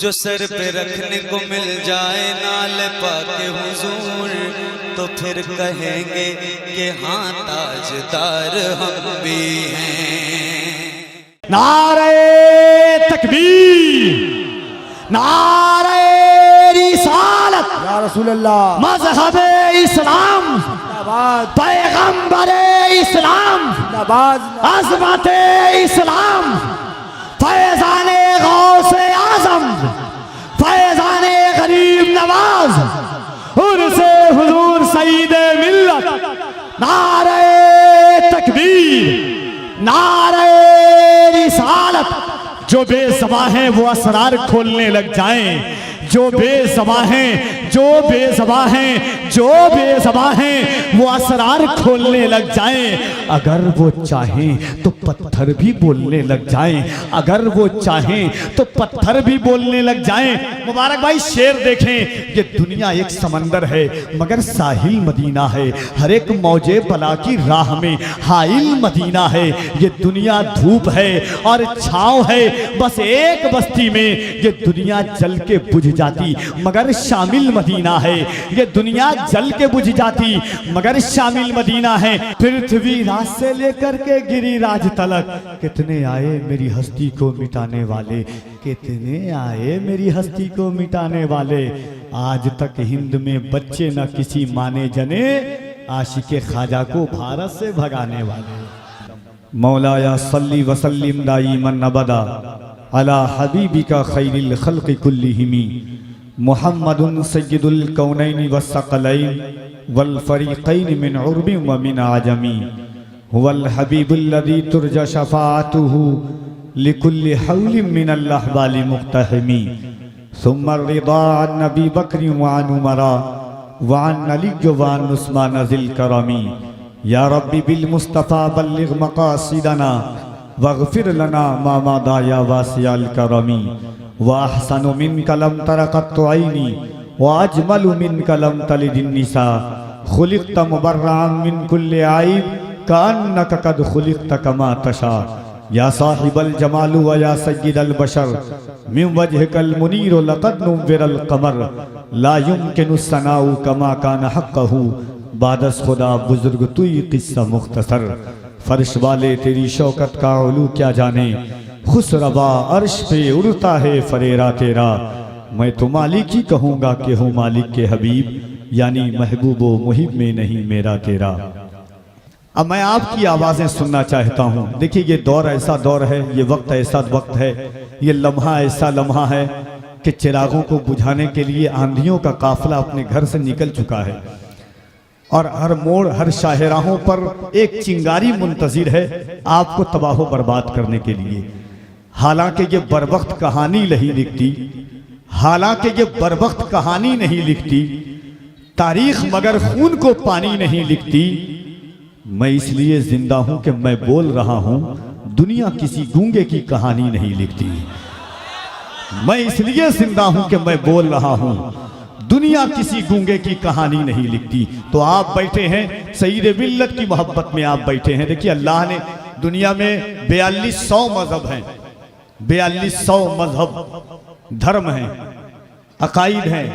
जो सर पे रखने को मिल जाए नाल पाके हुजूर, तो फिर कहेंगे कि हाँ ताजदार हम भी हैं। नारे तकबीर, नारे रिसालत, या रसूल अल्लाह, मज़हबे इस्लाम, पैगंबरे इस्लाम, अज़मते इस्लाम, फैज़ाने गौसे आज़म, फैज़ाने गरीब नवाज, उर्से हुजूर सईदे मिल्लत। नारे तकबीर, नारे रिसालत। जो बेज़बां हैं वो असरार खोलने लग जाएं, जो बेज़बां हैं, जो बेज़बां हैं, जो बेज़बां हैं वो असरार खोलने लग जाएं। अगर वो चाहें तो पत्थर भी बोलने लग जाएं, अगर वो चाहें तो पत्थर भी बोलने लग जाएं। मुबारक भाई शेर देखें, ये दुनिया एक समंदर है मगर साहिल मदीना है, हर एक मौजे बला की राह में हाइल मदीना है। ये दुनिया धूप है और छाँव है, बस एक बस्ती में ये दुनिया जल के बुझ जाती मगर शामिल मदीना है। ये दुनिया जल के बुझ जाती मगर शामिल मदीना है। पृथ्वी राज से लेकर के गिरिराज तलक कितने आए मेरी हस्ती को मिटाने वाले, कितने आए मेरी हस्ती को मिटाने वाले। आज तक हिंद में बच्चे न किसी माने जने, आशिके ख्वाजा को भारत से भगाने वाले। मौलाया सल्ली वसल्लिम दाइमन अबदा अला हबीबिका खैरिल खल्क़ि कुल्लिहिमी मुहम्मदुन सय्यिदुल कौनैनि वस्सक़लैन वल फ़रीक़ैन मिन उर्बि व मिन आजमी हुवल हबीबुल्लज़ी तुरजा शफ़ाअतुहु लिकुल्लि हौलिन मिनल अहवालि मुक़्तहमी सुम्मा रिदा अन नबी बकरी व अन उमरा व अन अली व अन उस्मान ज़िल करमी। या रब्बी बिल मुस्तफ़ा बल्लिग़ मक़ासिदना वग़फ़िर लना मा मादा या वासिअल करमी। व अहसनु मिनका लम तरा क़त्तु ऐनी व अजमलु मिनका लम तलिदिन निसा खुलिक़्त मुबर्रअन मिन कुल्लि ऐब कअन्नका क़द खुलिक़्त कमा तशा। या साहिबल जमाल व या सय्यिदल बशर मिन वजहिकल मुनीर लक़द नुव्विरल क़मर ला युमकिनु सनाउ कमा कान हक़्क़हु बादस खुदा बुजुर्ग तुई किस्सा मुख्तसर। फर्श वाले तेरी शौकत का उलू क्या जाने, खुसरवा अर्श पे उड़ता है फरेरा तेरा। मैं तो मालिक ही कहूँगा कि हूँ मालिक के हबीब, यानी महबूबो मुहिब में नहीं मेरा तेरा। अब मैं आपकी आवाज़ें सुनना चाहता हूँ। देखिए ये दौर ऐसा दौर है, ये वक्त ऐसा वक्त है, ये लम्हा ऐसा लम्हा है कि चिरागों को बुझाने के लिए आंधियों का काफिला अपने घर से निकल चुका है और हर मोड़ हर शाहराहों पर एक चिंगारी मुंतज़िर है आपको तबाह बर्बाद करने के लिए। हालांकि ये बरवक्त कहानी नहीं लिखती, हालांकि ये बरवक्त कहानी नहीं लिखती तारीख, मगर खून को पानी नहीं लिखती। मैं इसलिए जिंदा हूं कि मैं बोल रहा हूं, दुनिया किसी गूंगे की कहानी नहीं लिखती। मैं इसलिए जिंदा हूं कि मैं बोल रहा हूं, दुनिया किसी गूंगे की कहानी नहीं लिखती। तो आप बैठे हैं सईद मिल्लत की मोहब्बत में, आप बैठे हैं। देखिए अल्लाह ने दुनिया में 4200 मजहब हैं, 4200 मजहब धर्म हैं, अकाइद हैं,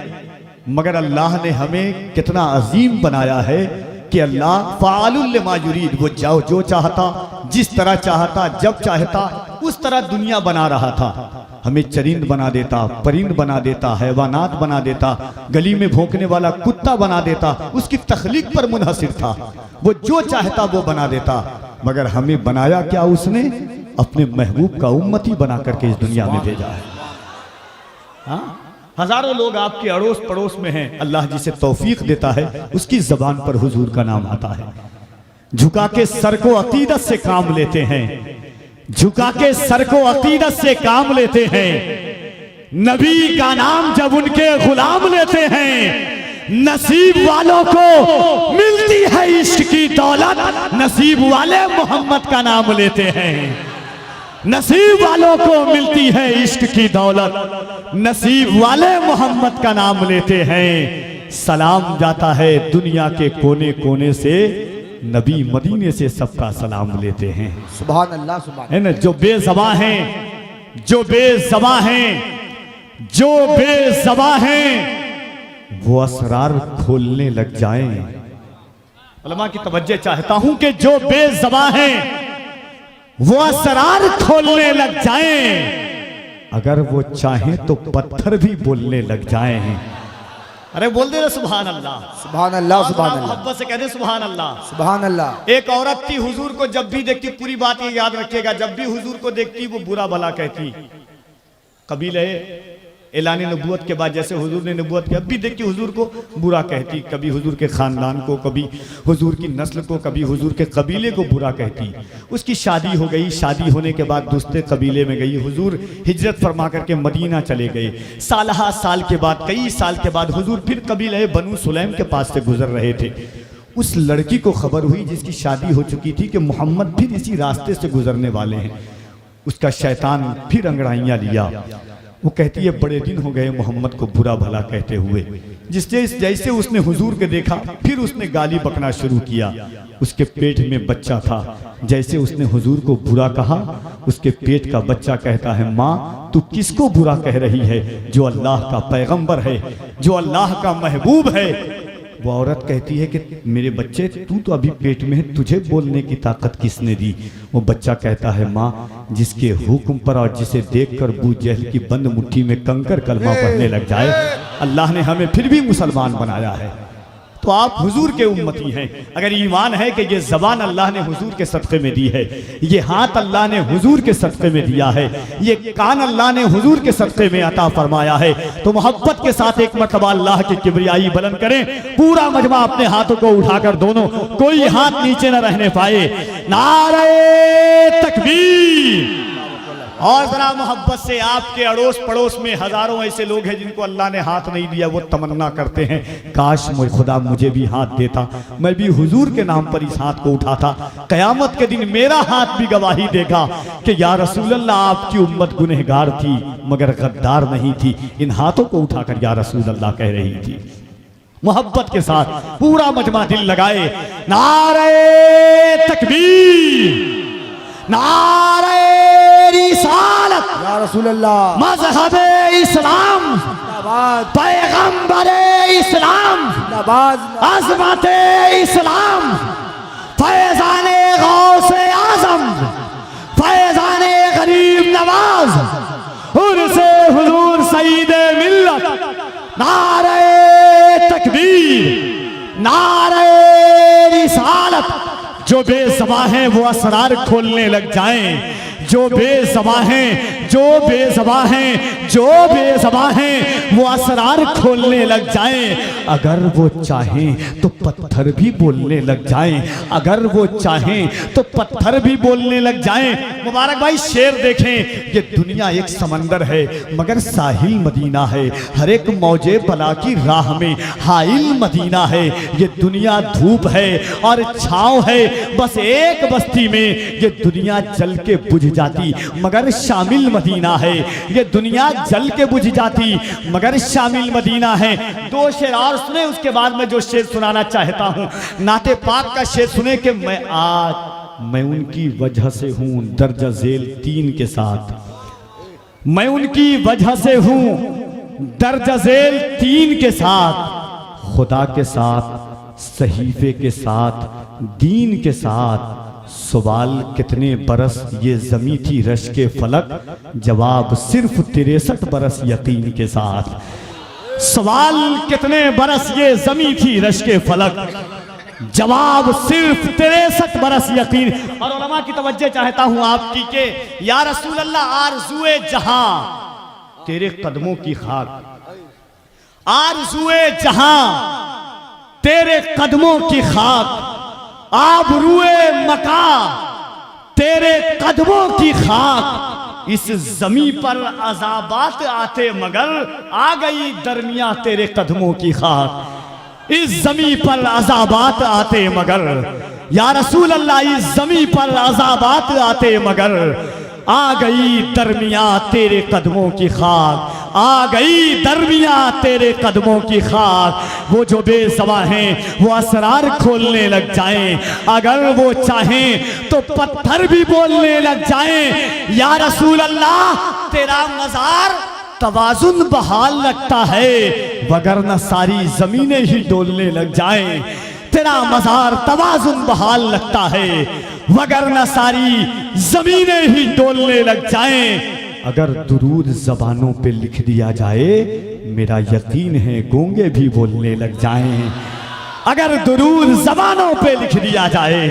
मगर अल्लाह ने हमें कितना अजीम बनाया है कि अल्लाह फ़ाअलुल लिमा युरीद, वो जो चाहता, जिस तरह चाहता, जब चाहता उस तरह दुनिया बना रहा था। हमें चरिंद बना देता, परिंद बना देता, हैवानात बना देता, गली में भौंकने वाला कुत्ता बना देता, उसकी तख्लीक पर मुनहसिर था। वो जो चाहता वो बना देता, मगर हमें बनाया क्या उसने? अपने महबूब का उम्मती बना करके इस दुनिया में भेजा है। हाँ, हजारों लोग आपके अड़ोस पड़ोस में हैं, अल्लाह जिसे तौफीक देता है उसकी जबान पर हुजूर का नाम आता है। झुका के सर को अकीदत से काम लेते हैं, झुका के सर को अकीदत से काम लेते हैं। नबी का नाम जब उनके गुलाम लेते हैं, नसीब वालों को मिलती है इश्क की दौलत, नसीब वाले मोहम्मद का नाम लेते हैं। नसीब वालों को मिलती है इश्क की दौलत, नसीब वाले मोहम्मद का नाम लेते हैं। सलाम जाता है दुनिया के कोने कोने से, नबी मदीने से सबका सलाम लेते हैं। सुभान अल्लाह, सुभान है ना। जो बेज़बां हैं, जो बेज़बां हैं, जो बेज़बा हैं वो असरार खोलने लग जाएं। उलमा की तवज्जो चाहता हूं कि जो बेज़बा हैं वो असरार खोलने लग जाएं, अगर वो चाहें तो पत्थर भी बोलने लग जाएं। अरे बोल दे सुभान अल्लाह, सुभान अल्लाह, सुभान अल्लाह, मोहब्बत से कहते सुभान अल्लाह, सुभान अल्लाह। एक औरत थी, हुजूर को जब भी देखती, पूरी बात ये याद रखिएगा, जब भी हुजूर को देखती वो बुरा भला कहती। कबीले ऐलान नबूवत के बाद जैसे हुजूर ने नबूवत की, अब भी देखती हुजूर को बुरा कहती, कभी हुजूर के खानदान को, कभी हुजूर की नस्ल को, कभी हुजूर के कबीले को बुरा कहती। उसकी शादी हो गई, शादी होने के बाद दूसरे कबीले में गई। हुजूर हिजरत फरमा करके मदीना चले गए। सालहा साल के बाद, कई साल के बाद हुजूर फिर कबीले बनु सुलैम के पास से गुजर रहे थे। उस लड़की को खबर हुई जिसकी शादी हो चुकी थी कि मोहम्मद फिर इसी रास्ते से गुजरने वाले हैं। उसका शैतान फिर अंगड़ाइयाँ लिया। वो कहती है बड़े दिन हो गए मोहम्मद को बुरा भला कहते हुए। जैसे उसने हुजूर के देखा फिर उसने गाली बकना शुरू किया। उसके पेट में बच्चा था, जैसे उसने हुजूर को बुरा कहा, उसके पेट का बच्चा कहता है माँ तू किसको बुरा कह रही है? जो अल्लाह का पैगंबर है, जो अल्लाह का महबूब है। वो औरत कहती है कि मेरे बच्चे तू तो अभी पेट में है, तुझे बोलने की ताकत किसने दी? वो बच्चा कहता है माँ जिसके हुक्म पर और जिसे देखकर अबू जहल की बंद मुट्ठी में कंकर कलमा पढ़ने लग जाए, अल्लाह ने हमें फिर भी मुसलमान बनाया है। तो आप हुजूर के उम्मती हैं। अगर ईमान है कि ये ज़बान अल्लाह ने हुजूर के सदक़े में दी है, ये हाथ अल्लाह ने हुजूर के सदक़े में दिया है, ये कान अल्लाह ने हुजूर के सदक़े में अता फरमाया है, तो मोहब्बत के साथ एक मरतबा अल्लाह की किबरियाई बुलंद करें। पूरा मजमा अपने हाथों को उठाकर दोनों, कोई हाथ नीचे न रहने पाए। नारे तकबीर। और जरा मोहब्बत से, आपके अड़ोस पड़ोस में हजारों ऐसे लोग हैं जिनको अल्लाह ने हाथ नहीं दिया, वो तमन्ना करते हैं काश खुदा मुझे भी हाथ देता, मैं भी हुजूर के नाम पर इस हाथ को उठाता, कयामत के दिन मेरा हाथ भी गवाही देगा कि या रसूल अल्लाह आपकी उम्मत गुनहगार थी मगर गद्दार नहीं थी। इन हाथों को उठाकर या रसूल अल्लाह कह रही थी। मोहब्बत के साथ पूरा मजमा दिल लगाए। नारे तकबीर, नारे रिसालत, या रसूल अल्लाह, मज़हबे इस्लाम, पैगंबरे इस्लाम, अज़मते इस्लाम, फैज़ाने गौसे आज़म, फैज़ाने गरीब नवाज, उर्से हुजूर सईदे मिल्लत। नारे तकबीर, नारे रिसालत। जो बेज़बा हैं वो असरार खोलने लग जाएं, जो बेज़बा हैं, जो बेज़बा हैं, जो बेज़बा हैं वो असरार खोलने लग जाएं। अगर वो चाहें तो पत्थर भी बोलने लग जाएं, अगर वो चाहें तो पत्थर भी बोलने लग जाएं। मुबारक भाई शेर देखें, ये दुनिया एक समंदर है मगर साहिल मदीना है, हर एक मौजे बला की राह में हाइल मदीना है। ये दुनिया धूप है और छाँव है, बस एक बस्ती में ये दुनिया जल के बुझ जाती मगर शामिल मदीना है। ये दुनिया जल के बुझ जाती मगर शामिल मदीना है। दो शेर और सुने, उसके बाद मैं जो शेर सुनाना चाहता हूँ नाते पाक का शेर सुने कि मैं उनकी वजह से हूँ दर्जा झेल तीन के साथ, मैं उनकी वजह से हूँ दर्जा झेल तीन के साथ, खुदा के साथ, सहीफे के साथ, दीन के साथ। सवाल कितने बरस ये जमी थी रश के फलक, जवाब सिर्फ 63 बरस यकीन के साथ। सवाल कितने बरस ये जमी थी रश के फलक, जवाब सिर्फ 63 बरस यकीन। और उलमा की तवज्जो चाहता हूं आपकी के या रसूल अल्लाह आरज़ुए जहां तेरे कदमों की खाक, आरज़ुए जहां तेरे कदमों की खाक, आबरूए मका तेरे कदमों की खाक। इस जमी पर अज़ाबात आते मगर आ गई दरमिया तेरे कदमों की खाक। इस जमी पर अज़ाबात आते मगर या रसूल अल्लाह, इस जमी पर अज़ाबात आते मगर आ गई दरमिया तेरे कदमों की खाक, आ गई दरमिया तेरे कदमों की खाक। वो जो बेज़बा हैं वो असरार खोलने लग जाएं, अगर वो चाहें तो पत्थर भी बोलने लग जाएं। या रसूल अल्लाह तेरा मज़ार तवाजुन बहाल लगता है, वगरना सारी जमीनें ही डोलने लग जाएं। तेरा मजार तवाजुन बहाल लगता है, वगरना सारी जमीनें ही डोलने लग जाएं। अगर दुरूद जबानों पे लिख दिया जाए, मेरा यकीन है गूंगे भी बोलने लग जाएं। अगर दुरूद जबानों पे लिख दिया जाए,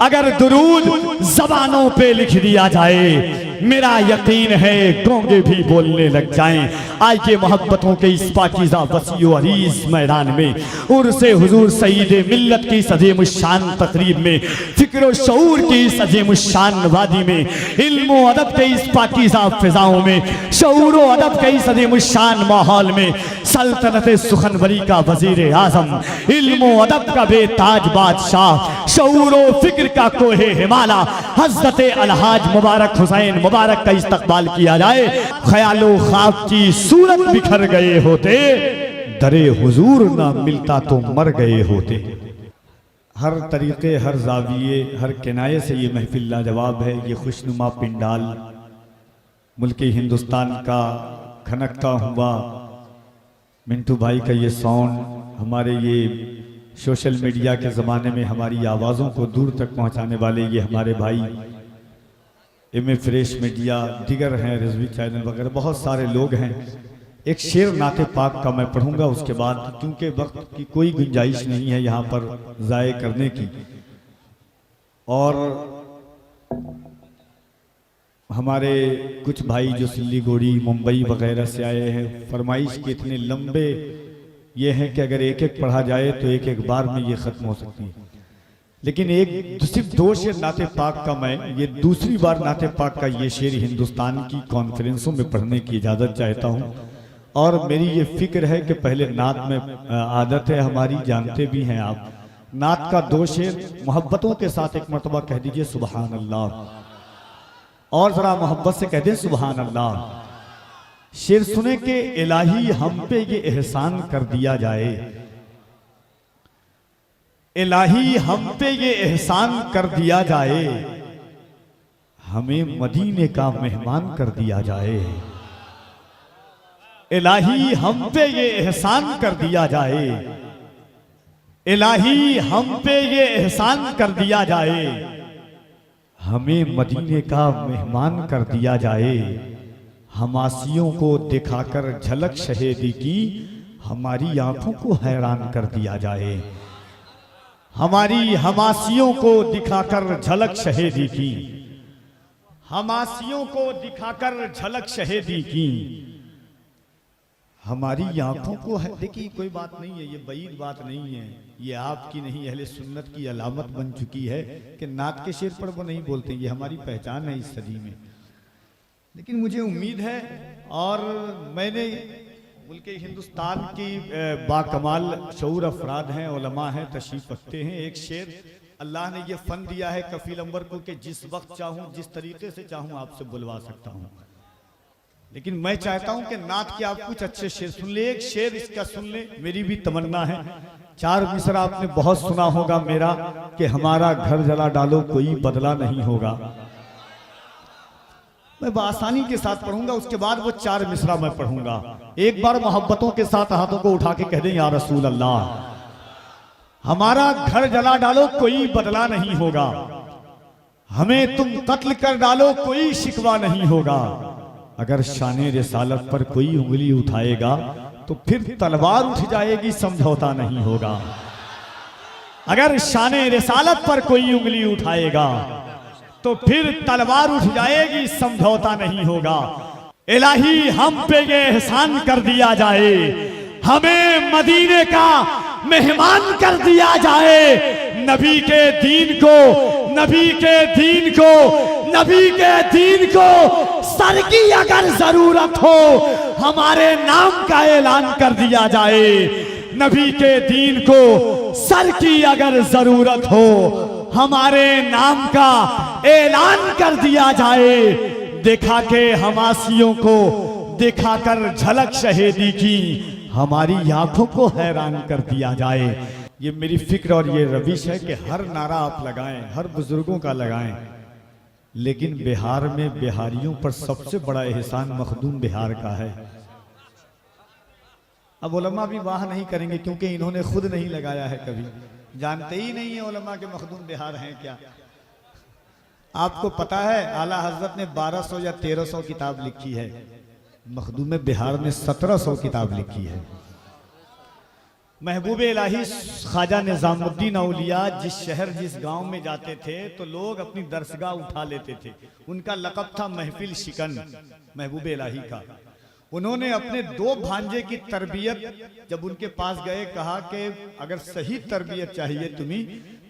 अगर दुरूद जबानों पे लिख दिया जाए, मेरा यकीन है गूंगे भी बोलने लग जाएं। आज के मोहब्बतों के इस पाकीज़ा वसीओ अरीज मैदान में उर्से हुजूर सईद मिल्लत की अज़ीम शान तकरीब में, फिक्र शऊर की इस अज़ीम शान वादी में, इल्म व अदब के इस पाकीज़ा फिजाओं में, शऊर व अदब के इस अज़ीम शान माहौल में, सल्तनत सुखनवरी का वजीर आजम, इल्म व अदब का बेताज बादशाह, शऊर व फिक्र का कोहे हिमाला हज़रत अलहाज मुबारक हुसैन मुबारक का इस्तकबाल किया जाए। ख्यालो ख्वाब की सूरत बिखर गए होते, दरे हुजूर ना मिलता तो मर गए होते। हर तरीके, हर जाविये, हर किनाये से ये महफिल लाजवाब है। ये खुशनुमा पिंडाल मुल्क हिंदुस्तान का खनकता हुआ मिंटू भाई का ये साउंड, हमारे ये सोशल मीडिया के ज़माने में हमारी आवाज़ों को दूर तक पहुंचाने वाले ये हमारे भाई एम ए फ्रेश मीडिया, दिगर हैं, रिजवी चैनल वगैरह, बहुत सारे लोग हैं। एक शेर नाते पाक का मैं पढ़ूंगा, उसके बाद क्योंकि वक्त की कोई गुंजाइश नहीं है यहाँ पर ज़ाये करने की। और हमारे कुछ भाई जो सिल्लीगुड़ी, मुंबई वगैरह से आए हैं, फरमाइश के इतने लंबे ये हैं कि अगर एक एक पढ़ा जाए तो एक एक बार में ये ख़त्म हो सकती है। लेकिन एक सिर्फ दो शेर नाते पाक का मैं ये दूसरी बार नाते पाक का ये शेर हिंदुस्तान की कॉन्फ्रेंसों में पढ़ने की इजाज़त चाहता हूँ। और मेरी ये फिक्र है कि पहले नात में आदत है हमारी, जानते भी हैं आप, नात का दो शेर मोहब्बतों के साथ एक मरतबा कह दीजिए सुबहान अल्लाह, और ज़रा मोहब्बत से कह दें सुबहान अल्लाह। शेर सुने के इलाही हम पे ये एहसान कर दिया जाए, इलाही हम पे ये एहसान कर दिया जाए, हमें मदीने का मेहमान कर दिया जाए। इलाही हम पे ये एहसान कर दिया जाए, इलाही हम पे ये एहसान कर दिया जाए, हमें मदीने का मेहमान कर दिया जाए। हमासियों को दिखाकर झलक शहेदी की, हमारी आंखों को हैरान कर दिया जाए। हमारी हमासियों को दिखाकर झलक शहेदी की, हमासियों को दिखाकर झलक शहेदी की, हमारी आंखों को है। देखिए कोई बात नहीं है, ये बईद बात नहीं है, ये आपकी नहीं अहले सुन्नत की अलामत बन चुकी है कि नात के शेर पर वो नहीं बोलते, ये हमारी पहचान है इस सदी में। लेकिन मुझे उम्मीद है, और मैंने मुल्क हिंदुस्तान की बाकमाल शऊर अफराद हैं, उलमा हैं, तशरीफ रखते हैं। एक शेर अल्लाह ने ये फ़न दिया है कफील अंबर को कि जिस वक्त चाहूँ, जिस तरीके से चाहूँ आपसे बुलवा सकता हूँ। लेकिन मैं चाहता हूँ कि नात के आप कुछ अच्छे शेर सुन ले। एक शेर इसका सुन ले, मेरी भी तमन्ना है। चार मिसरा आपने बहुत सुना होगा मेरा कि हमारा घर जला डालो कोई बदला नहीं होगा। मैं बआसानी के साथ पढ़ूंगा, उसके बाद वो चार मिसरा मैं पढ़ूंगा। एक बार मोहब्बतों के साथ हाथों को उठा के कह दें या रसूल अल्लाह, हमारा घर जला डालो कोई बदला नहीं होगा, हमें तुम कत्ल कर डालो कोई शिकवा नहीं होगा, अगर शाने रिसालत पर कोई उंगली उठाएगा तो फिर तलवार उठ जाएगी समझौता नहीं होगा। अगर शाने रिसालत पर कोई उंगली उठाएगा तो फिर तलवार उठ जाएगी समझौता नहीं होगा। इलाही हम पे ये एहसान कर दिया जाए, हमें मदीने का मेहमान कर दिया जाए। नबी के दीन को, नबी के दीन को, नबी के दीन को सर की अगर जरूरत हो हमारे नाम का ऐलान कर दिया जाए। नबी के दीन को सर की अगर जरूरत हो हमारे नाम का ऐलान कर दिया जाए। दिखा के हमासियों को दिखाकर झलक शहीदी की, हमारी आंखों को हैरान कर दिया जाए। ये मेरी फिक्र और ये रविश है कि हर नारा आप लगाएं, हर बुजुर्गों का लगाएं, लेकिन बिहार में बिहारियों पर सबसे बड़ा एहसान मखदूम बिहार का है। अब उलमा भी वाह नहीं करेंगे क्योंकि इन्होंने खुद नहीं लगाया है, कभी जानते ही नहीं है उलमा के मखदूम बिहार हैं क्या। आपको पता है आला हजरत ने 1200 या 1300 किताब लिखी है, मखदूम बिहार ने 1700 किताब लिखी है। महबूब इलाही ख्वाजा निजामुद्दीन औलिया जिस शहर जिस गांव में जाते थे तो लोग अपनी दरसगाह उठा लेते थे। उनका लक़ब था महफिल शिकन, महबूब इलाही का। उन्होंने अपने 2 भांजे की तरबियत जब उनके पास गए, कहा कि अगर सही तरबियत चाहिए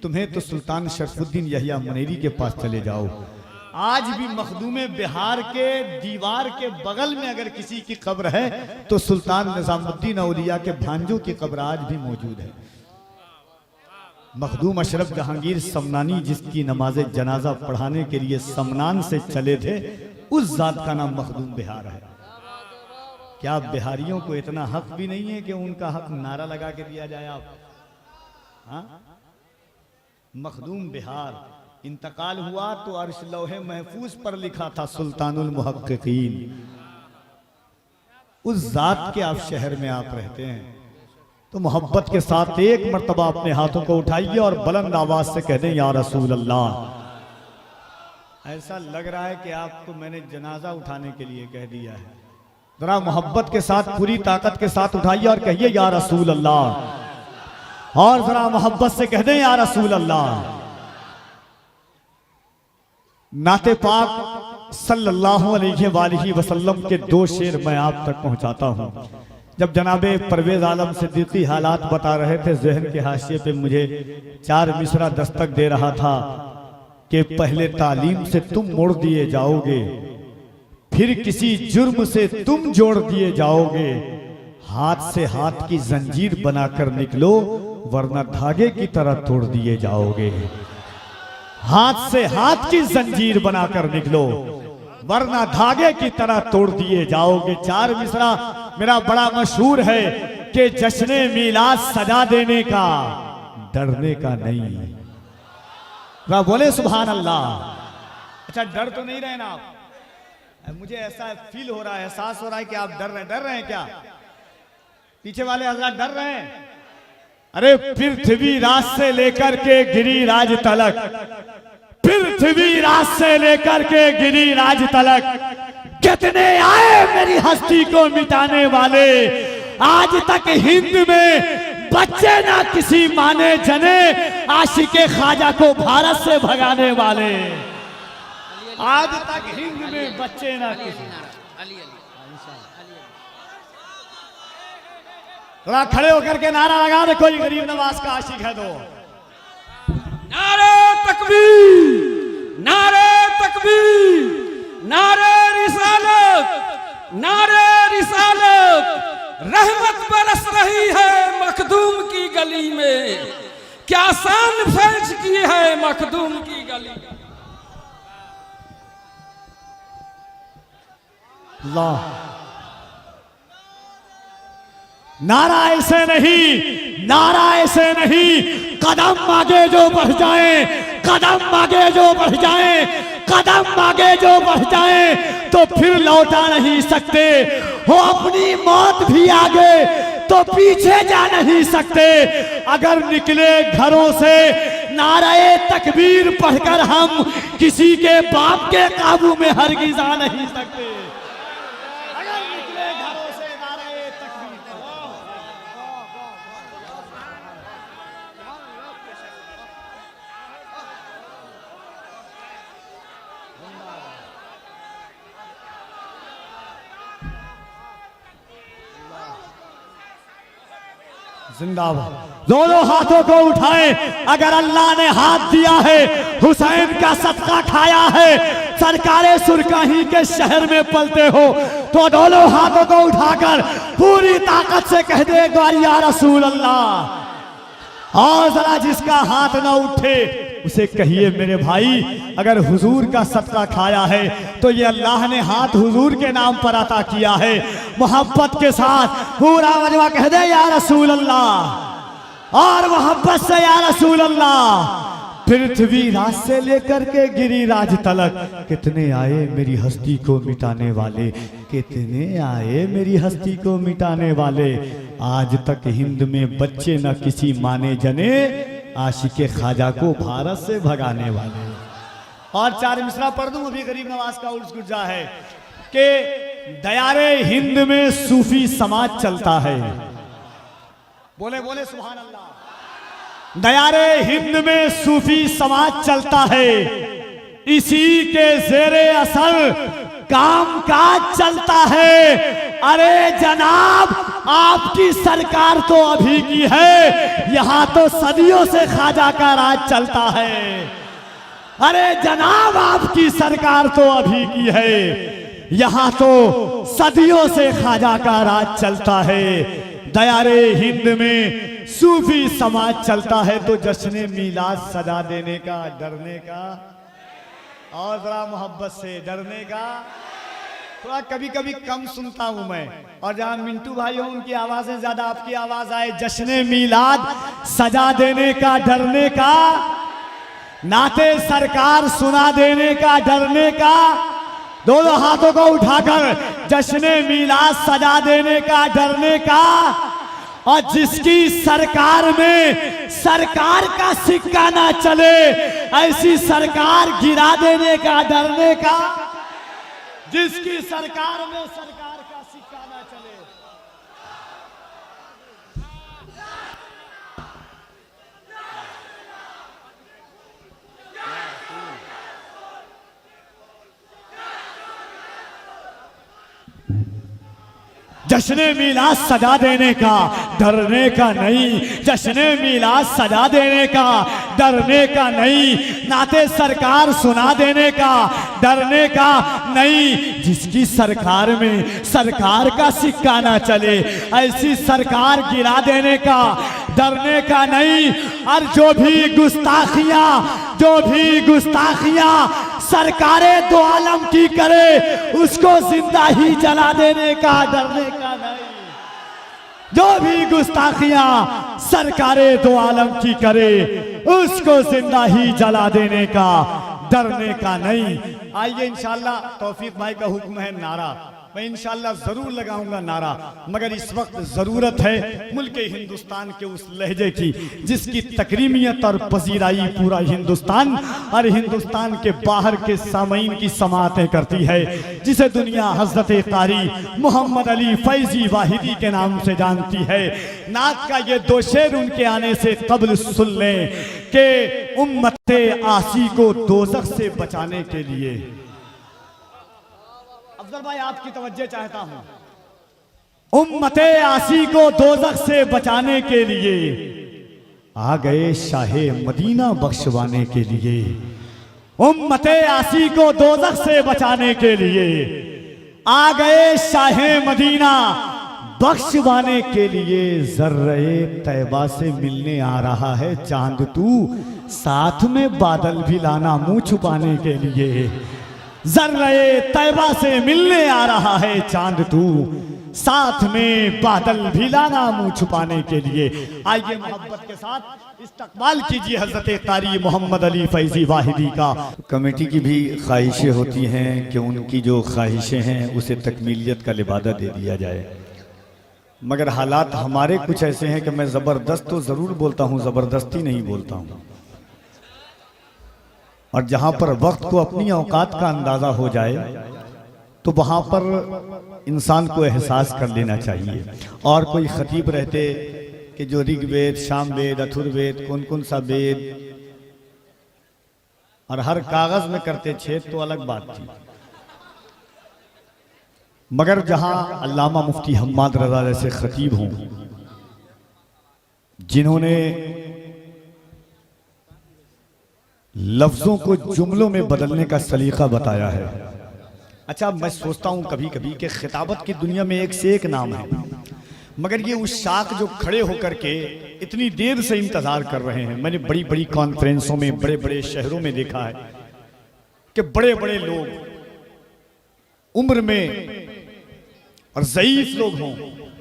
तुम्हें तो सुल्तान शरफुद्दीन यहिया मुनेरी के पास चले जाओ। आज भी मखदूमे बिहार के दीवार के बगल में अगर किसी की कब्र है तो सुल्तान निजामुद्दीन औलिया के भांजों की कब्र आज भी मौजूद है। मखदूम अशरफ जहांगीर समनानी जिसकी नमाज जनाजा पढ़ाने के लिए समनान से चले थे, उस जात का नाम मखदूम बिहार है। क्या बिहारियों को इतना हक भी नहीं है कि उनका हक नारा लगा के दिया जाए आप? हाँ, मखदूम बिहार इंतकाल हुआ तो अर्श लौहे महफूज पर लिखा था सुल्तानुल मुहक्किकीन। उस जात के आप शहर में आप रहते हैं तो मोहब्बत के साथ एक मर्तबा अपने हाथों को उठाइए और बुलंद आवाज से कह दें या रसूल अल्लाह। ऐसा लग रहा है कि आपको मैंने जनाजा उठाने के लिए कह दिया है। जरा मोहब्बत के साथ पूरी ताकत के साथ उठाइए और कहिए या रसूल अल्लाह, और जरा मोहब्बत से कह दें या रसूल अल्लाह। नाते पाक सल्लल्लाहु अलैहि वसल्लम के 2 शेर मैं आप तक पहुंचाता हूं। जब जनाबे परवेज आलम सिद्दीकी हालात बता रहे थे, जहन के हाशिए पे मुझे 4 मिसरा दस्तक दे रहा था कि पहले तालीम से तुम मोड़ दिए जाओगे, फिर किसी जुर्म से तुम जोड़ दिए जाओगे, हाथ से हाथ की जंजीर बनाकर निकलो वरना धागे की तरह तोड़ दिए जाओगे। हाथ से हाथ की जंजीर बनाकर निकलो वरना धागे की तरह तोड़ दिए जाओगे। 4 मिसरा मेरा बड़ा मशहूर है कि जश्ने मीलाद सजा देने का, डरने का नहीं। बोले सुभान अल्लाह। अच्छा, डर तो नहीं रहे ना आप? मुझे ऐसा फील हो रहा है, एहसास हो रहा है कि आप डर रहे हैं क्या? पीछे वाले हजरात डर रहे हैं? अरे पृथ्वी राज से लेकर के गिरिराज तलक, पृथ्वी राज से लेकर के गिरिराज तलक कितने आए मेरी हस्ती को मिटाने वाले। आज तक हिंद में बच्चे ना किसी माने जने, आशिके ख्वाजा को भारत से भगाने वाले। आज तक हिंद में बच्चे ना किसी। थोड़ा खड़े होकर के नारा लगा दे, कोई गरीब नवाज का आशिक है तो। नारे तकबीर, नारे तकबीर, नारे रिसालत, नारे रिसालत। रहमत बरस रही है मखदूम की गली में, क्या शान फैज की है मखदूम की गली। अल्लाह, नारा ऐसे नहीं, नारा ऐसे नहीं। कदम आगे जो बढ़ जाए, कदम आगे जो बढ़ जाए, कदम आगे जो बढ़ जाए तो फिर लौटा नहीं सकते। हो अपनी मौत भी आगे तो पीछे जा नहीं सकते। अगर निकले घरों से नाराए तकबीर पढ़कर हम किसी के बाप के काबू में हरगिज आ नहीं सकते। अगर निकले घरों से नाराए तकबीर। जिंदाबाद। दोनों हाथों को उठाएं। अगर अल्लाह ने हाथ दिया है, हुसैन का सदका खाया है, सरकारे सुरकाही के शहर में पलते हो तो दोनों हाथों को उठाकर पूरी ताकत से कह दे या रसूल अल्लाह। और जरा जिसका हाथ ना उठे उसे कहिए मेरे भाई, अगर हुजूर का सदका खाया है तो ये अल्लाह ने हाथ हुजूर के नाम पर अता किया है। मोहब्बत के साथ पूरा मजमा कह दे या रसूल अल्लाह, और मोहब्बत से या रसूल अल्लाह। पृथ्वी राज से लेकर के गिरिराज तलक कितने आए मेरी हस्ती को मिटाने वाले, कितने आए मेरी हस्ती को मिटाने वाले। आज तक हिंद में बच्चे न किसी माने जने, आशिके ख्वाजा को भारत से भगाने वाले। और 4 मिसरा पढ़ दूं, अभी गरीब नवाज का उर्स गुर्जा है कि दयारे हिंद में सूफी समाज चलता है। बोले बोले सुभान अल्लाह। दयारे हिंद में सूफी समाज चलता है, इसी के ज़ेरे असर काम काज चलता है। अरे जनाब आपकी सरकार तो अभी की है, यहां तो सदियों से ख्वाजा का राज चलता है। अरे जनाब आपकी सरकार तो अभी की है, यहां तो सदियों से ख्वाजा का राज चलता है। दयारे हिंद में सूफी समाज चलता है, तो जश्न मीलाद सजा देने का, डरने का, और जरा मोहब्बत से डरने का। थोड़ा कभी कभी कम सुनता हूं मैं, और जहां मिंटू भाई हो उनकी आवाजें ज्यादा, आपकी आवाज आए। जश्न मीलाद सजा देने का, डरने का, नाते सरकार सुना देने का, डरने का। दोनों हाथों को उठाकर जश्न मीलाद सजा देने का, डरने का। और जिसकी सरकार में सरकार का सिक्का ना चले, ऐसी सरकार गिरा देने का, डरने का। जिसकी सरकार में सरकार का सिक्का ना चले। जश्न मीलाद सजा देने का, डरने का नहीं। जश्न मीलाद सजा देने का, डरने का नहीं। नाते सरकार सुना देने का, डरने का नहीं। जिसकी सरकार में सरकार का सिक्का ना चले, ऐसी सरकार गिरा देने का, डरने का नहीं। और जो भी गुस्ताखियां सरकारे दो आलम की करे, उसको जिंदा ही जला देने का, डरने का नहीं। जो भी गुस्ताखियां सरकारे दो आलम की करे, उसको जिंदा ही जला देने का, डरने का नहीं। आइए इंशाल्लाह, तौफीक भाई का हुक्म है नारा, मैं इंशाल्लाह जरूर लगाऊंगा नारा, मगर इस वक्त जरूरत है मुल्क हिंदुस्तान के उस लहजे की जिसकी तकरीमियत और पजीराई पूरा हिंदुस्तान और हिंदुस्तान के बाहर के सामईन की समातें करती है, जिसे दुनिया हजरत कारी मोहम्मद अली फैजी वाहिदी के नाम से जानती है। नात का ये 2 शेर उनके आने से कबल सुन लें कि उम्मते आसी को दोज़ख से बचाने के लिए, अफजल भाई आपकी तवज्जो चाहता हूं, उम्मते आसी को दोज़ख से बचाने के लिए आ गए शाहे मदीना बख्शवाने के लिए। उम्मते आसी को दोज़ख से बचाने के लिए आ गए शाहे मदीना बख्शवाने के लिए। ज़र्रे तैबा से मिलने आ रहा है चांद तू, साथ में बादल भी लाना मुंह छुपाने के लिए। ज़र्रे तैबा से मिलने आ रहा है चांद तू, साथ में बादल भी लाना मुंह छुपाने के लिए। आइए मोहब्बत के साथ इस्तकबाल कीजिए हजरत कारी मोहम्मद अली फैजी वाहिदी का। कमेटी की भी ख्वाहिशें होती हैं कि उनकी जो ख्वाहिशें हैं उसे तकमीलियत का लिबादा दे दिया जाए, मगर हालात हमारे कुछ ऐसे हैं कि मैं ज़बरदस्त तो ज़रूर बोलता हूँ, ज़बरदस्ती नहीं बोलता हूँ। और जहाँ पर वक्त को अपनी औकात का अंदाज़ा हो जाए तो वहाँ पर इंसान को एहसास कर लेना चाहिए। और कोई खतीब रहते कि जो ऋग्वेद, सामवेद, अथुर्वेद, कौन कौन सा वेद और हर कागज़ में करते छेद तो अलग बात थी, मगर जहां अल्लामा मुफ्ती हम्माद रज़ा जैसे खतीब हों जिन्होंने लफ्जों को जुमलों में बदलने का सलीका बताया है। अच्छा, मैं सोचता हूं कभी कभी कि खिताबत की दुनिया में एक से एक नाम है, मगर ये उस शाख जो खड़े होकर के इतनी देर से इंतजार कर रहे हैं। मैंने बड़ी बड़ी कॉन्फ्रेंसों में, बड़े बड़े शहरों में देखा है कि बड़े बड़े लोग उम्र में और ज़ईफ लोग हों,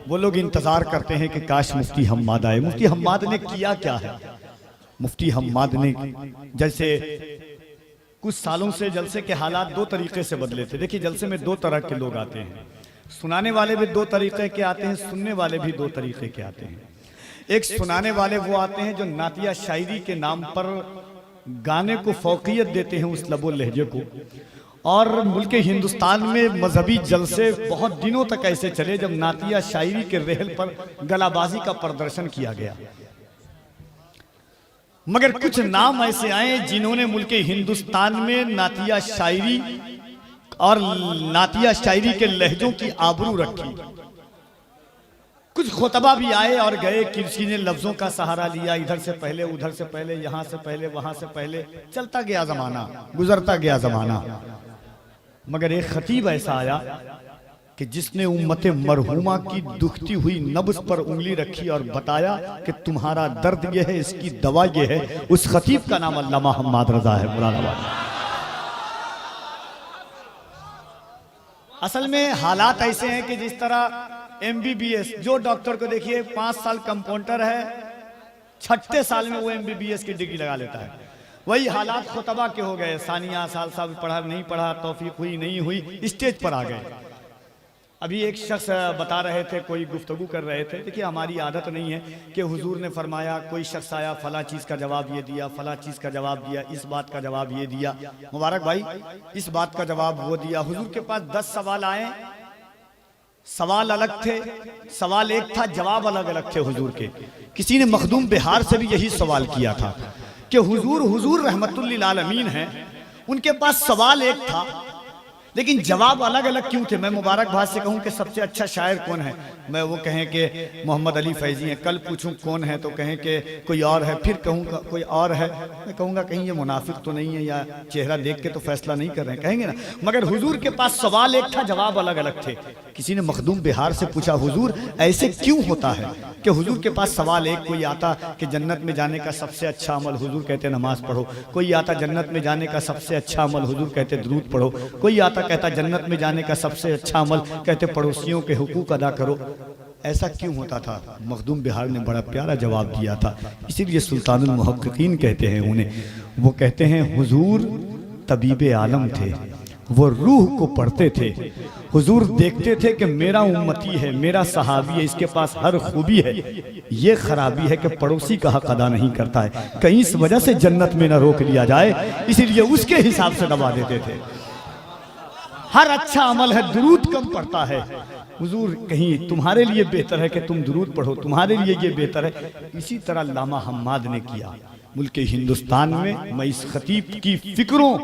वो लोग इंतजार करते हैं कि काश मुफ्ती हम्माद आए। मुफ्ती हम्माद ने किया क्या है? मुफ्ती हम्माद ने जैसे कुछ सालों से जलसे के हालात 2 तरीके से बदले थे। देखिए, जलसे में 2 तरह के लोग आते हैं। सुनाने वाले भी दो तरीके के आते हैं, सुनने वाले भी दो तरीके के आते हैं। एक सुनाने वाले वो आते हैं जो नातिया शायरी के नाम पर गाने को फौकियत देते हैं, उस लबो लहजे को। और मुल्क हिंदुस्तान में मजहबी जलसे बहुत दिनों तक ऐसे चले जब नातिया शायरी के रेहल पर गलाबाजी का प्रदर्शन किया गया। मगर कुछ नाम ऐसे आए जिन्होंने मुल्क हिंदुस्तान में नातिया शायरी और नातिया शायरी के लहजों की आबरू रखी। कुछ खुतबा भी आए और गए, किसी ने लफ्जों का सहारा लिया, इधर से पहले उधर से पहले, यहां से पहले वहां से पहले, चलता गया जमाना, गुजरता गया जमाना। मगर एक खतीब ऐसा आया कि जिसने उम्मत मरहूमा की दुखती हुई नब्ज पर उंगली रखी और बताया कि तुम्हारा दर्द यह है, इसकी दवा यह है। उस खतीब का नाम अल्लामा हम्माद रजा है मुरादाबाद। असल में हालात ऐसे हैं कि जिस तरह MBBS, जो डॉक्टर को देखिए 5 साल कंपाउंडर है, 6ठे साल में वो MBBS की डिग्री लगा लेता है। वही हालात खुतबा के हो गए। सानिया साल साहब पढ़ा नहीं पढ़ा, तौफीक हुई नहीं हुई, स्टेज पर आ गए। अभी एक शख्स बता रहे थे, कोई गुफ्तगू कर रहे थे, देखिए हमारी आदत नहीं है कि हुजूर ने फरमाया, कोई शख्स आया फला चीज़ का जवाब ये दिया, फला चीज़ का जवाब दिया, इस बात का जवाब ये दिया, मुबारक भाई इस बात का जवाब वो दिया। हुजूर के पास 10 सवाल आए, सवाल अलग थे, सवाल एक था, जवाब अलग अलग थे हुजूर के। किसी ने मखदूम बिहार से भी यही सवाल किया था कि हुजूर रहमतुल लिल आलमीन हैं, उनके पास सवाल एक था लेकिन जवाब अलग अलग क्यों थे। मैं मुबारक भाई से कहूं कि सबसे अच्छा शायर कौन है, मैं वो कहें कि मोहम्मद अली फैजी हैं। कल पूछूं कौन है तो कहें कि कोई और है, फिर कहूँगा कोई और है, मैं कहूँगा कहीं ये मुनाफिक तो नहीं है या चेहरा देख के तो फैसला नहीं कर रहे हैं, कहेंगे ना। मगर हुजूर के पास सवाल एक था, जवाब अलग अलग थे। किसी ने मखदूम बिहार से पूछा, हुजूर ऐसे क्यों होता है कि हुजूर के पास सवाल एक, कोई आता कि जन्नत में जाने का सबसे अच्छा अमल, हुजूर कहते नमाज पढ़ो। कोई आता जन्नत में जाने का सबसे अच्छा अमल, हुजूर कहते दुरूद पढ़ो। कोई आता कहता जन्नत में जाने का सबसे अच्छा अमल, कहते पड़ोसियों के हुकूक अदा करो। ऐसा क्यों होता था? मखदूम बिहार ने बड़ा प्यारा जवाब दिया था। इसीलिए सुल्तानुल मुहक्किकीन कहते हैं उन्हें, वो कहते हैं हुजूर तबीबे आलम थे, वो रूह को पढ़ते थे। हुजूर देखते थे कि मेरा उम्मती है, मेरा सहाबी है, इसके पास हर खूबी है, ये खराबी है कि पड़ोसी का हक अदा नहीं करता है, कहीं इस वजह से जन्नत में न रोक लिया जाए, इसीलिए उसके हिसाब से दबा देते थे। हर अच्छा अमल है, दुरूद कम पड़ता है। हुजूर कहीं तुम्हारे लिए बेहतर है कि तुम दुरूद पढ़ो, तुम्हारे लिए ये बेहतर है। इसी तरह अल्लामा हम्माद ने किया। मुल्क हिंदुस्तान में मैं इस खतीब की फिक्रों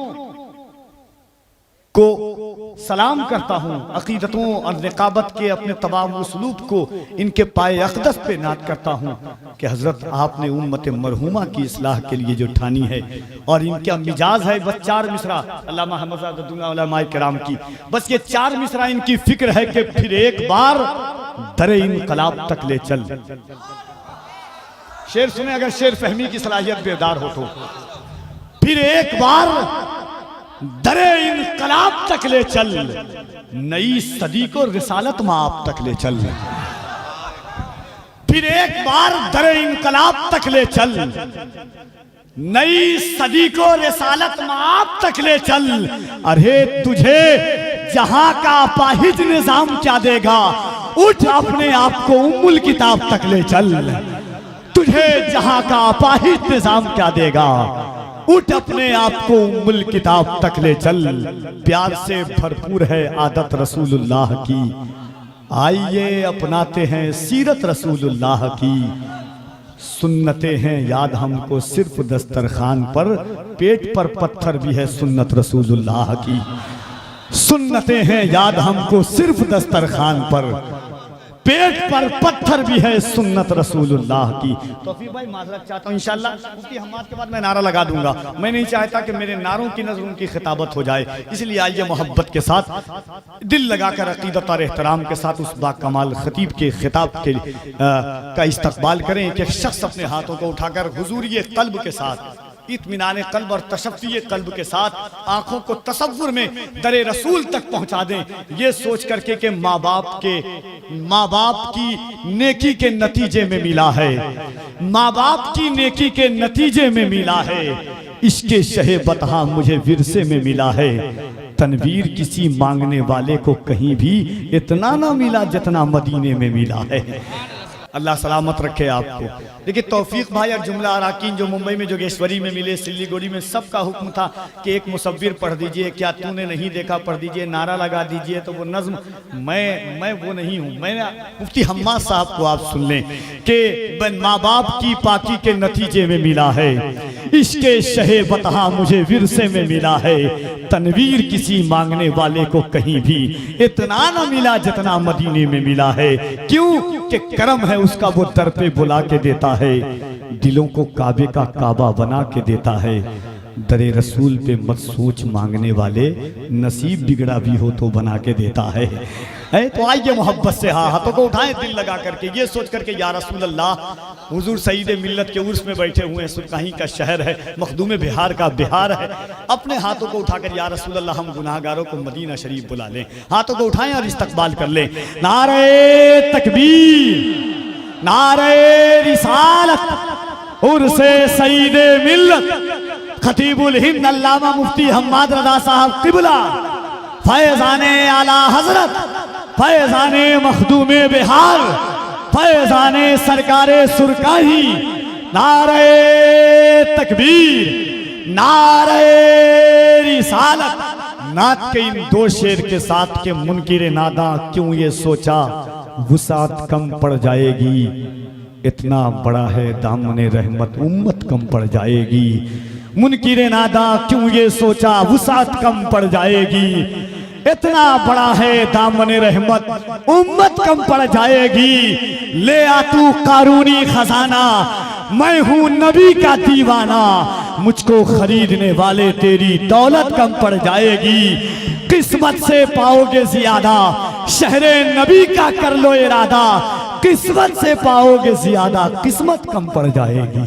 को सलाम करता हूँ, अकीदतों और निकाबत के अपने तमाम उसलूब को इनके पाए अक़दस पे नात करता हूँ कि हज़रत आपने उम्मत मरहूमा की इस्लाह के लिए जो ठानी है, और इनका मिजाज है बस 4 मिसरा अल्लामा उलमाए किराम की, बस ये 4 मिसरा इनकी फिक्र है कि फिर एक बार दरे इनकलाब तक ले चल। शेर सुने, अगर शेर फहमी की सलाहियत बेदार हो तो, फिर एक बार दरे इनकलाब तक ले चल, नई सदी को रिसालत माप तक ले चल। फिर एक बार दरे इनकलाब तक ले चल, नई सदी को रिसालत माप तक ले चल। अरे तुझे जहां का अपाहिज निजाम क्या देगा, उठ अपने आप को उम्मुल किताब तक ले चल। तुझे जहां का अपाहिज निजाम क्या देगा, उठ अपने आप को उम्मुल किताब तक ले चल। प्यार से भरपूर है आदत रसूलुल्लाह की, आइए अपनाते हैं सीरत रसूलुल्लाह की। सुन्नतें हैं याद हमको सिर्फ दस्तरखान पर, पेट पर पत्थर भी है सुन्नत रसूलुल्लाह की। सुन्नतें हैं याद हमको सिर्फ दस्तरखान पर, पेट पर पत्थर भी है सुन्नत रसूलुल्लाह की। तौफीक भाई माजरत चाहता हूँ, इंशाअल्लाह मुफ्ती हम्माद के बाद मैं नारा लगा दूंगा। मैं नहीं चाहता कि मेरे नारों की नजर उनकी खिताबत हो जाए, इसलिए आइए मोहब्बत के साथ, दिल लगाकर, अकीदत और एहतराम के साथ उस बाकमाल खतीब के खिताब के का इस्तकबाल करें कि शख्स अपने हाथों को उठाकर हुजूरिये कल्ब के साथ, इत्मीनान कल्ब और तशफ़ी कल्ब के साथ आंखों को तसव्वुर में दरे रसूल तक पहुंचा दें, ये सोच करके कि माँ बाप की नेकी के नतीजे में मिला है, माँ बाप की नेकी के नतीजे में मिला है, इसके शहे बतहा मुझे विरसे में मिला है। तनवीर किसी मांगने वाले को कहीं भी इतना ना मिला जितना मदीने में मिला है। अल्लाह सलामत रखे आपको। देखिए तौफीक भाई और जुमला अराकीन जो मुंबई में जोगेश्वरी में मिले, सिल्लीगुड़ी में, सबका हुक्म था कि एक मुसव्विर पढ़ दीजिए, क्या तूने नहीं देखा पढ़ दीजिए, नारा लगा दीजिए। तो वो नज्म मैं वो नहीं हूँ। मैं मुफ्ती हम्माद साहब को आप सुन लें कि माँ बाप की पाकी के नतीजे में मिला है, इसके शहे बतहा मुझे विरसे में मिला है। तनवीर किसी मांगने वाले को कहीं भी इतना न मिला जितना मदीने में मिला है। क्यों कि करम है उसका, वो दर पे बुला के देता है, दिलों को काबे का काबा बना के देता है। दरे रसूल पे मत सोच मांगने वाले, नसीब बिगड़ा भी हो तो बना के देता है। तो आइए मोहब्बत से हाथों को उठाएं दिल लगा करके, ये सोच करके या रसूल अल्लाह, हुजूर सईद मिल्लत के उर्स में बैठे हुए हैं, सुरकाही का शहर है, मखदूम बिहार का बिहार है। अपने हाथों को उठाकर या रसूल अल्लाह हम गुनाहगारों को मदीना शरीफ बुला लें। हाथों को उठाएं और इस्तकबाल कर लें। नारे तकबीर, नारे रिसालत, उर्से सईद मिल्लत, खतीबुल हिंद अल्लामा मुफ्ती हम्माद रज़ा साहब किबला, फैज़ाने आला हजरत, फैज़ाने मखदूमे बिहार, फैज़ाने सरकारे सुरकाही। नारे तकबीर, नारे रिसालत। नात के इन दो शेर के साथ के मुनकिर नादा क्यों ये सोचा वुसात कम पड़ जाएगी, इतना बड़ा है दामने रहमत उम्मत कम पड़ जाएगी। मुनकिर नादा क्यों ये सोचा वुसात कम पड़ जाएगी, इतना बड़ा है दामन रहमत उम्मत कम पड़ जाएगी। ले आ तू कारूनी खजाना, मैं हूँ नबी का दीवाना, मुझको खरीदने वाले तेरी दौलत कम पड़ जाएगी। किस्मत से पाओगे ज्यादा, शहरे नबी का कर लो इरादा, किस्मत से पाओगे ज्यादा, किस्मत कम पड़ जाएगी।